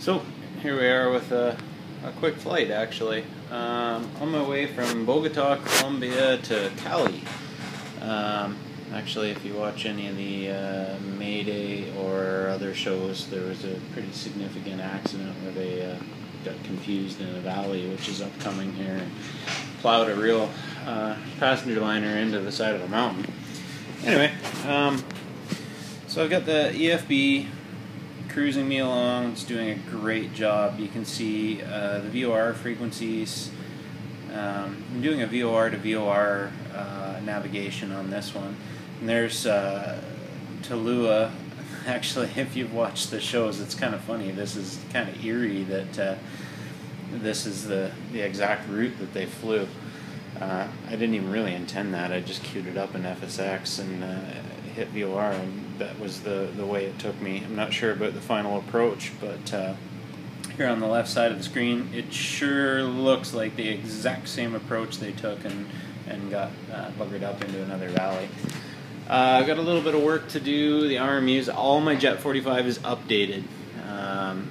So here we are with a quick flight actually. On my way from Bogota, Colombia to Cali. Actually, if you watch any of the Mayday or other shows, there was a pretty significant accident where they got confused in a valley, which is upcoming here, and plowed a real passenger liner into the side of a mountain. Anyway, so I've got the EFB cruising me along. It's doing a great job. You can see the VOR frequencies. I'm doing a VOR to VOR navigation on this one. And there's Tallulah. Actually, if you've watched the shows, it's kind of funny. This is kind of eerie that this is the exact route that they flew. I didn't even really intend that. I just queued it up in FSX and hit VOR, and that was the way it took me. I'm not sure about the final approach, but here on the left side of the screen, it sure looks like the exact same approach they took and got buggered up into another valley. I've got a little bit of work to do. The RMUs, all my Jet 45 is updated.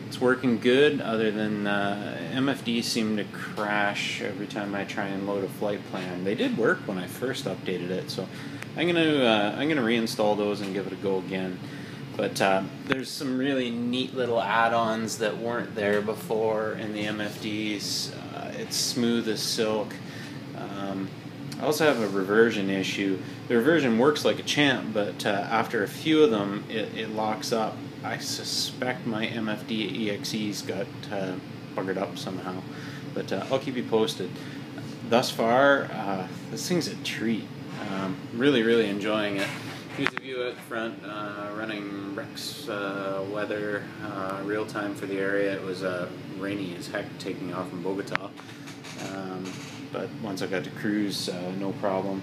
It's working good, other than MFDs seem to crash every time I try and load a flight plan. They did work when I first updated it, so I'm gonna reinstall those and give it a go again. But there's some really neat little add-ons that weren't there before in the MFDs. It's smooth as silk. I also have a reversion issue. The reversion works like a champ, but after a few of them, it locks up. I suspect my MFD EXEs got buggered up somehow, but I'll keep you posted. Thus far, this thing's a treat. Really enjoying it. Here's the view out the front, running Rex weather, real time for the area. It was rainy as heck taking off from Bogota, but once I got to cruise, no problem.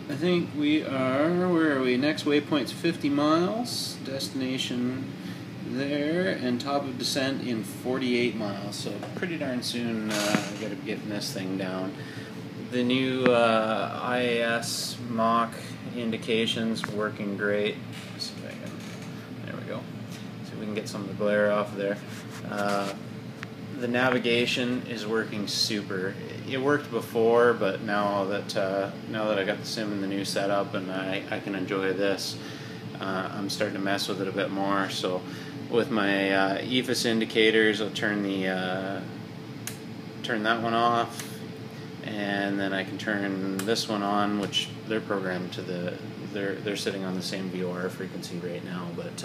I think we are, where are we? Next waypoint's 50 miles, destination there, and top of descent in 48 miles, so pretty darn soon I gotta be getting this thing down. The new IAS Mach indications working great. Let's see if I can, there we go. See if we can get some of the glare off of there. The navigation is working super. It worked before, but now that I got the sim in the new setup and I can enjoy this, I'm starting to mess with it a bit more. So with my EFIS indicators, I'll turn that one off. And then I can turn this one on, which they're programmed to they're sitting on the same VOR frequency right now, but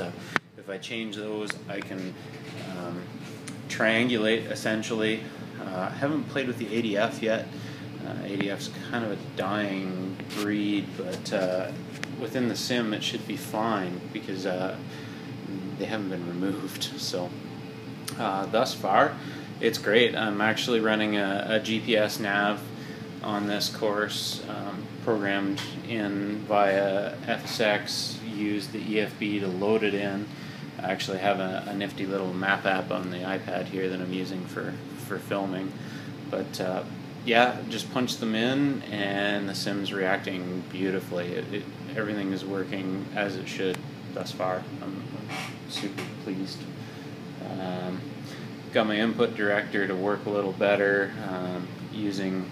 if I change those, I can triangulate essentially. I haven't played with the ADF yet. ADF's kind of a dying breed, but within the sim it should be fine because they haven't been removed. So thus far, it's great. I'm actually running a GPS nav on this course, programmed in via FSX, used the EFB to load it in. I actually have a nifty little map app on the iPad here that I'm using for filming. But yeah, just punch them in and the sim's reacting beautifully. Everything is working as it should thus far. I'm super pleased. Got my input director to work a little better, using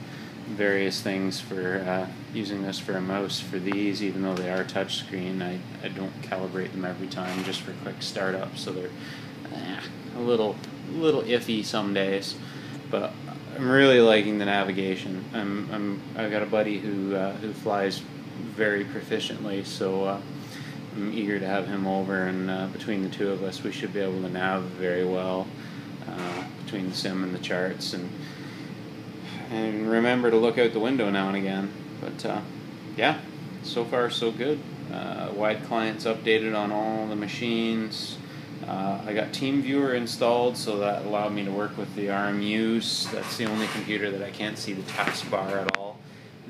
various things for using this for a mouse for these, even though they are touchscreen. I don't calibrate them every time, just for quick startup, so they're a little iffy some days. But I'm really liking the navigation. I've got a buddy who flies very proficiently, so I'm eager to have him over, and between the two of us, we should be able to nav very well. Between the sim and the charts, and remember to look out the window now and again. But yeah, so far so good. Wide client's updated on all the machines. I got TeamViewer installed, so that allowed me to work with the RMUs. That's the only computer that I can't see the taskbar at all.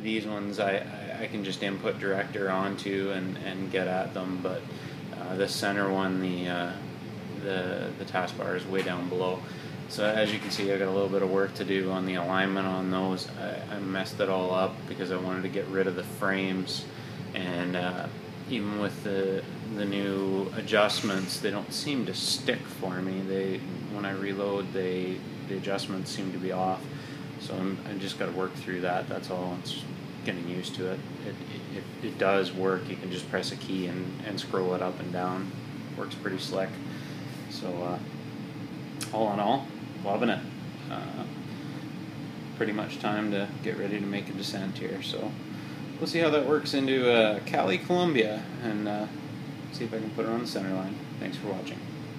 These ones I can just input director onto and get at them, but this center one, the taskbar is way down below. So as you can see, I got a little bit of work to do on the alignment on those. I messed it all up because I wanted to get rid of the frames, and even with the the new adjustments, they don't seem to stick for me. When I reload, the adjustments seem to be off. So I just got to work through that. That's all. It's getting used to it. It does work. You can just press a key and scroll it up and down. Works pretty slick. So all in all, loving it. Pretty much time to get ready to make a descent here. So we'll see how that works into Cali, Colombia, and see if I can put it on the center line. Thanks for watching.